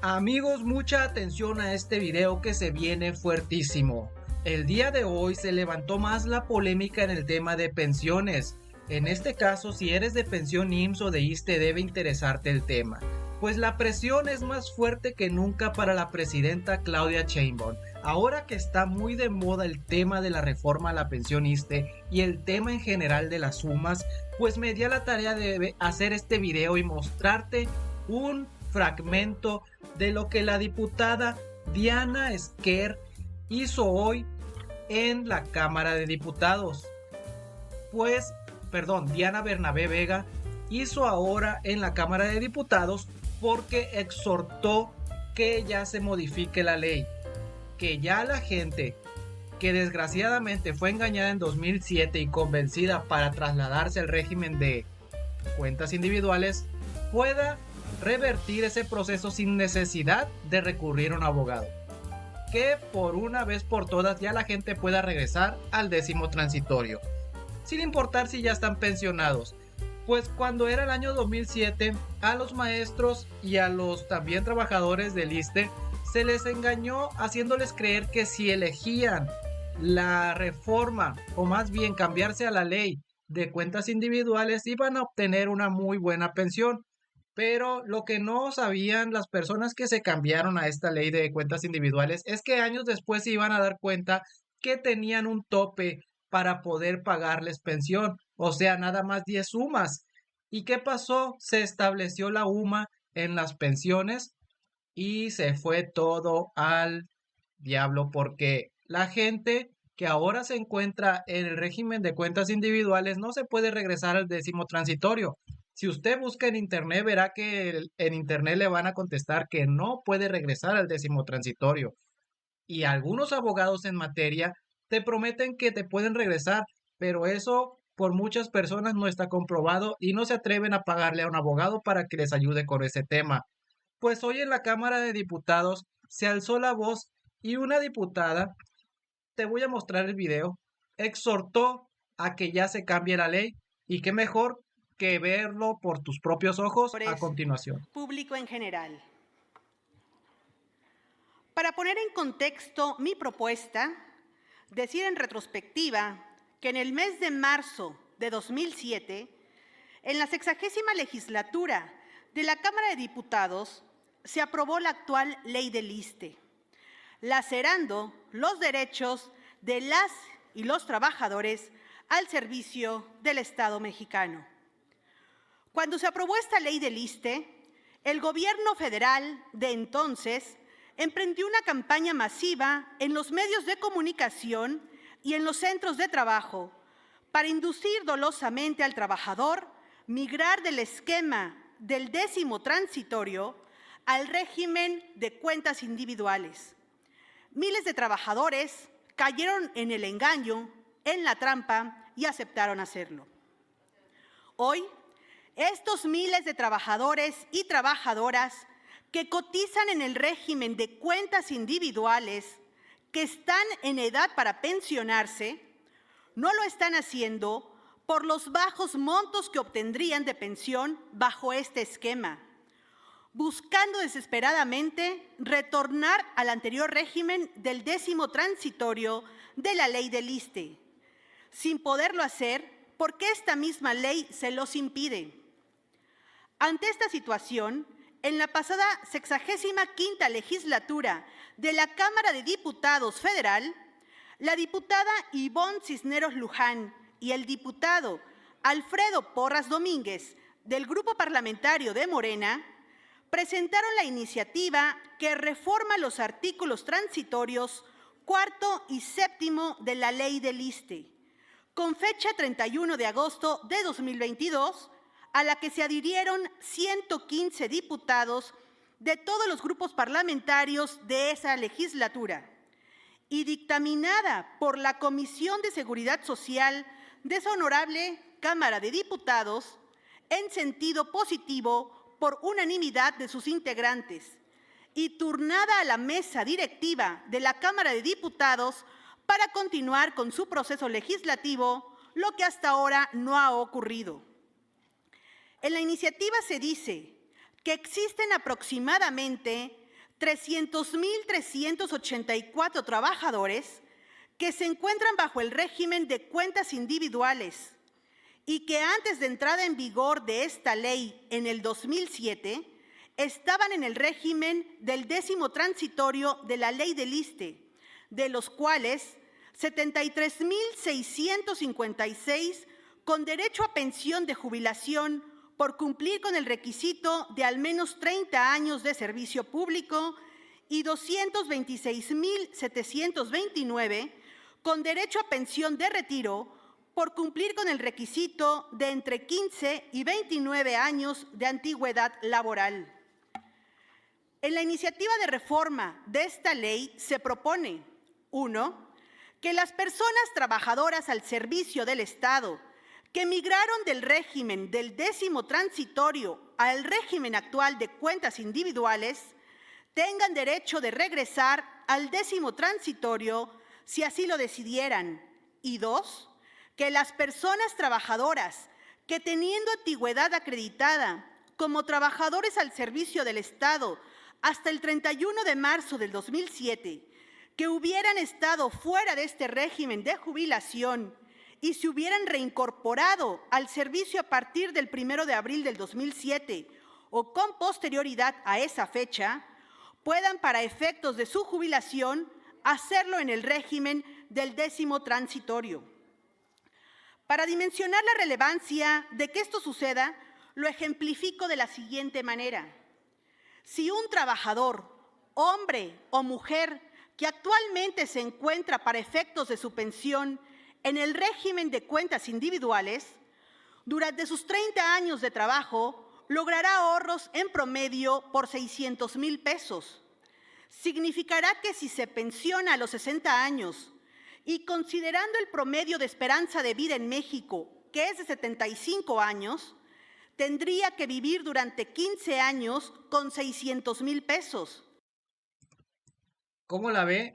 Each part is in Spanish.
Amigos, mucha atención a este video que se viene fuertísimo. El día de hoy se levantó más la polémica en el tema de pensiones. En este caso, si eres de pensión IMSS o de ISSSTE, debe interesarte el tema, pues la presión es más fuerte que nunca para la presidenta Claudia Sheinbaum. Ahora que está muy de moda el tema de la reforma a la pensión ISSSTE y el tema en general de las sumas, pues me di a la tarea de hacer este video y mostrarte un fragmento de lo que la diputada Diana Esquer hizo hoy en la Cámara de Diputados. Diana Bernabé Vega hizo ahora en la Cámara de Diputados porque exhortó que ya se modifique la ley, que ya la gente que desgraciadamente fue engañada en 2007 y convencida para trasladarse al régimen de cuentas individuales pueda revertir ese proceso sin necesidad de recurrir a un abogado, que por una vez por todas ya la gente pueda regresar al décimo transitorio, sin importar si ya están pensionados. Pues cuando era el año 2007, a los maestros y a los también trabajadores del ISSSTE se les engañó haciéndoles creer que si elegían la reforma, o más bien cambiarse a la ley de cuentas individuales, iban a obtener una muy buena pensión. Pero lo que no sabían las personas que se cambiaron a esta ley de cuentas individuales es que años después se iban a dar cuenta que tenían un tope para poder pagarles pensión, o sea, nada más 10 sumas. ¿Y qué pasó? Se estableció la UMA en las pensiones y se fue todo al diablo, porque la gente que ahora se encuentra en el régimen de cuentas individuales no se puede regresar al décimo transitorio. Si usted busca en internet, verá que en internet le van a contestar que no puede regresar al décimo transitorio. Y algunos abogados en materia te prometen que te pueden regresar, pero eso por muchas personas no está comprobado y no se atreven a pagarle a un abogado para que les ayude con ese tema. Pues hoy en la Cámara de Diputados se alzó la voz y una diputada, te voy a mostrar el video, exhortó a que ya se cambie la ley, y qué mejor que verlo por tus propios ojos a continuación. Público en general. Para poner en contexto mi propuesta, decir en retrospectiva que en el mes de marzo de 2007, en la 60ª legislatura de la Cámara de Diputados, se aprobó la actual ley del ISSSTE, lacerando los derechos de las y los trabajadores al servicio del Estado mexicano. Cuando se aprobó esta ley del ISSSTE, el gobierno federal de entonces emprendió una campaña masiva en los medios de comunicación y en los centros de trabajo para inducir dolosamente al trabajador migrar del esquema del décimo transitorio al régimen de cuentas individuales. Miles de trabajadores cayeron en el engaño, en la trampa y aceptaron hacerlo. Hoy, estos miles de trabajadores y trabajadoras que cotizan en el régimen de cuentas individuales, que están en edad para pensionarse, no lo están haciendo por los bajos montos que obtendrían de pensión bajo este esquema, buscando desesperadamente retornar al anterior régimen del décimo transitorio de la ley del ISSSTE, sin poderlo hacer porque esta misma ley se los impide. Ante esta situación, en la pasada 65ª legislatura de la Cámara de Diputados Federal, la diputada Ivonne Cisneros Luján y el diputado Alfredo Porras Domínguez, del Grupo Parlamentario de Morena, presentaron la iniciativa que reforma los artículos transitorios 4º y 7º de la ley del ISSSTE, con fecha 31 de agosto de 2022, a la que se adhirieron 115 diputados de todos los grupos parlamentarios de esa legislatura, y dictaminada por la Comisión de Seguridad Social de esa honorable Cámara de Diputados en sentido positivo por unanimidad de sus integrantes, y turnada a la mesa directiva de la Cámara de Diputados para continuar con su proceso legislativo, lo que hasta ahora no ha ocurrido. En la iniciativa se dice que existen aproximadamente 300.384 trabajadores que se encuentran bajo el régimen de cuentas individuales y que antes de entrada en vigor de esta ley en el 2007 estaban en el régimen del 10º transitorio de la ley del ISSSTE, de los cuales 73.656 con derecho a pensión de jubilación por cumplir con el requisito de al menos 30 años de servicio público y 226.729 con derecho a pensión de retiro por cumplir con el requisito de entre 15 y 29 años de antigüedad laboral. En la iniciativa de reforma de esta ley se propone, 1, que las personas trabajadoras al servicio del Estado que migraron del régimen del 10º transitorio al régimen actual de cuentas individuales tengan derecho de regresar al 10º transitorio si así lo decidieran. Y 2, que las personas trabajadoras que teniendo antigüedad acreditada como trabajadores al servicio del Estado hasta el 31 de marzo del 2007, que hubieran estado fuera de este régimen de jubilación y se hubieran reincorporado al servicio a partir del 1 de abril del 2007 o con posterioridad a esa fecha, puedan para efectos de su jubilación hacerlo en el régimen del 10º transitorio. Para dimensionar la relevancia de que esto suceda, lo ejemplifico de la siguiente manera. Si un trabajador, hombre o mujer, que actualmente se encuentra para efectos de su pensión en el régimen de cuentas individuales, durante sus 30 años de trabajo logrará ahorros en promedio por 600,000 pesos. Significará que si se pensiona a los 60 años y considerando el promedio de esperanza de vida en México, que es de 75 años, tendría que vivir durante 15 años con 600,000 pesos. ¿Cómo la ve?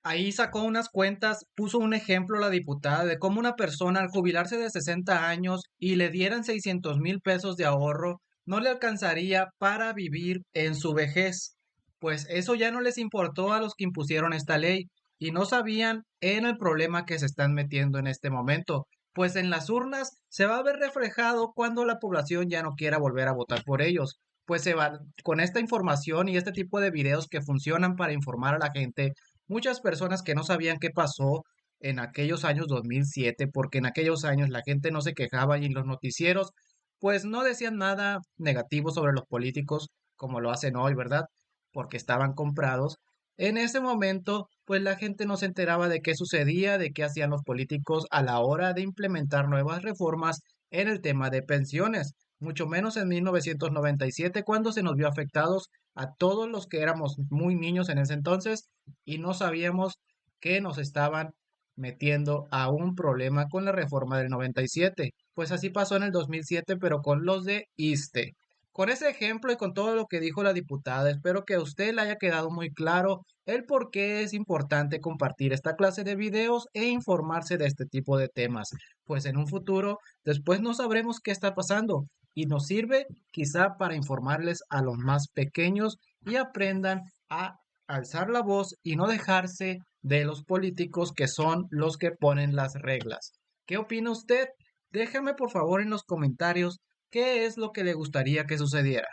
Ahí sacó unas cuentas, puso un ejemplo la diputada de cómo una persona al jubilarse de 60 años y le dieran 600,000 pesos de ahorro, no le alcanzaría para vivir en su vejez. Pues eso ya no les importó a los que impusieron esta ley y no sabían en el problema que se están metiendo en este momento. Pues en las urnas se va a ver reflejado cuando la población ya no quiera volver a votar por ellos. Pues se va, con esta información y este tipo de videos que funcionan para informar a la gente, muchas personas que no sabían qué pasó en aquellos años 2007, porque en aquellos años la gente no se quejaba y los noticieros pues no decían nada negativo sobre los políticos como lo hacen hoy, ¿verdad? Porque estaban comprados. En ese momento, pues la gente no se enteraba de qué sucedía, de qué hacían los políticos a la hora de implementar nuevas reformas en el tema de pensiones, mucho menos en 1997, cuando se nos vio afectados a todos los que éramos muy niños en ese entonces y no sabíamos que nos estaban metiendo a un problema con la reforma del 97. Pues así pasó en el 2007, pero con los de ISSSTE. Con ese ejemplo y con todo lo que dijo la diputada, espero que a usted le haya quedado muy claro el por qué es importante compartir esta clase de videos e informarse de este tipo de temas, pues en un futuro después no sabremos qué está pasando y nos sirve quizá para informarles a los más pequeños y aprendan a alzar la voz y no dejarse de los políticos que son los que ponen las reglas. ¿Qué opina usted? Déjame por favor en los comentarios qué es lo que le gustaría que sucediera.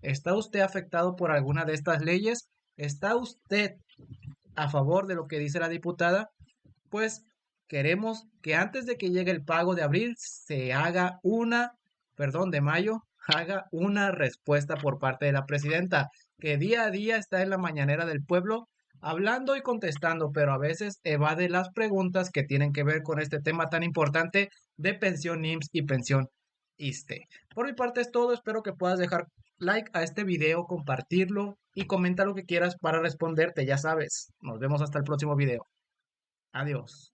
¿Está usted afectado por alguna de estas leyes? ¿Está usted a favor de lo que dice la diputada? Pues queremos que antes de que llegue el pago de abril se haga de mayo, haga una respuesta por parte de la presidenta, que día a día está en la mañanera del pueblo hablando y contestando, pero a veces evade las preguntas que tienen que ver con este tema tan importante de pensión IMSS y pensión ISSSTE. Por mi parte es todo, espero que puedas dejar like a este video, compartirlo y comenta lo que quieras para responderte, ya sabes. Nos vemos hasta el próximo video. Adiós.